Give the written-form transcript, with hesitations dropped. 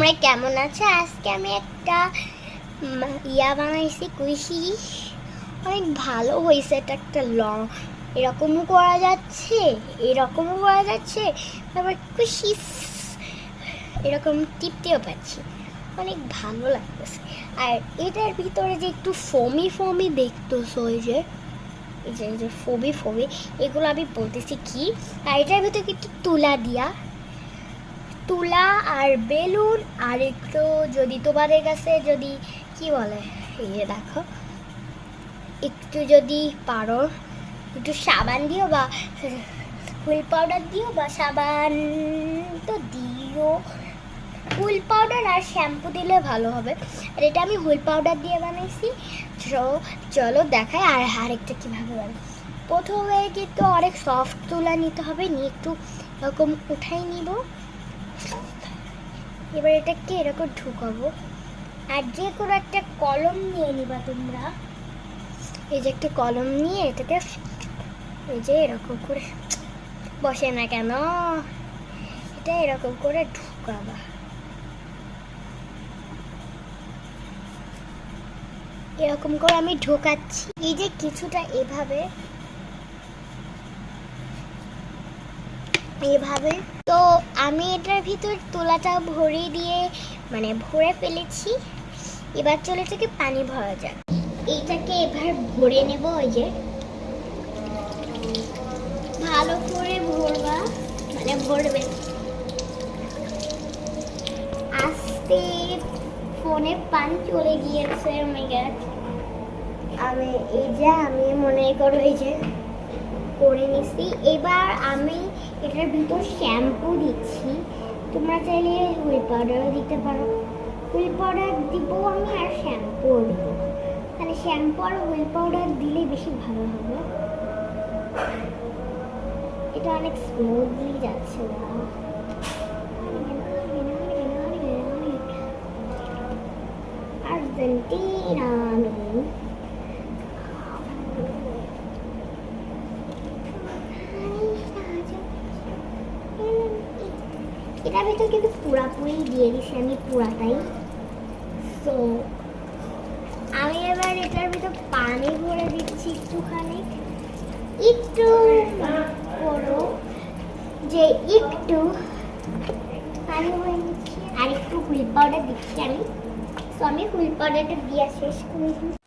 তোমরা কেমন আছো? আজকে আমি একটা ইয়া বানাইছি কুইশি, অনেক ভালো হয়েছে। এটা একটা লং এরকমও করা যাচ্ছে, এরকমও করা যাচ্ছে, তারপর কুইশি এরকম টিপতেও পাচ্ছি, অনেক ভালো লাগতেছে। আর এটার ভিতরে যে একটু ফোমি ফোমি দেখতেছো, এই যে ফোমি ফোমি, এগুলো আমি বলতেছি কি। আর এটার ভিতরে একটু তুলা আর বেলুন, আর একটু যদি তোমাদের কাছে যদি কি বলে, এই যে দেখো, একটু যদি পারো একটু সাবান দিও বা হুইল পাউডার দিও, বা সাবান তো দিও, হুইল পাউডার আর শ্যাম্পু দিলে ভালো হবে। আর এটা আমি হুইল পাউডার দিয়ে বানাইছি। চলো দেখাই আর আরেকটা কীভাবে বানাই। প্রথমে কিন্তু অনেক সফট তুলা নিতে হবে, নিয়ে একটু এরকম উঠাই নিব। এবার এটাকে এরকম ঢুকাবো। আর যে কোনো একটা কলম নিয়ে নিবা তোমরা, এই যে একটা কলম নিয়ে এটাকে এই যে এরকম করে, বসে না কেন, এটা এরকম করে ঢুকাবা। এরকম করে আমি ঢোকাচ্ছি, এই যে কিছুটা এভাবে এভাবে। তো আমি এটার ভিতর তুলাটা ভরে দিয়ে ভরে ফেলেছি। এবার চলে থেকে পানি ভরা যাক। এইটাকে এবার ভরে নেব। ওই যে ভালো করে ভরবা, ভরবে আস্তে। ফোনে পানি চলে গিয়েছে। আমি মনে করো এই যে করে নিছি। এবার আমি এটার ভিতর শ্যাম্পু দিচ্ছি। তোমরা চাইলে হুইল পাউডারও দিতে পারো। হুইল পাউডার দিব আমি, আর শ্যাম্পুও দিব। তাহলে শ্যাম্পু আর হুইল পাউডার দিলে বেশি ভালো হবে। এটা অনেক স্মুথলি যাচ্ছে না। আর্জেন্টিনা এটার ভিতর কিন্তু পুরাপুরি দিয়ে দিছি আমি, পুরাটাই। তো আমি এবার এটার ভিতর পানি ভরে দিচ্ছি একটুখানি, একটু বড় যে একটু পানি ভরে দিচ্ছি। আর একটু হুইল পাউডার দিচ্ছি আমি। তো আমি হুইল পাউডারটা দিয়ে শেষ করে দিচ্ছি।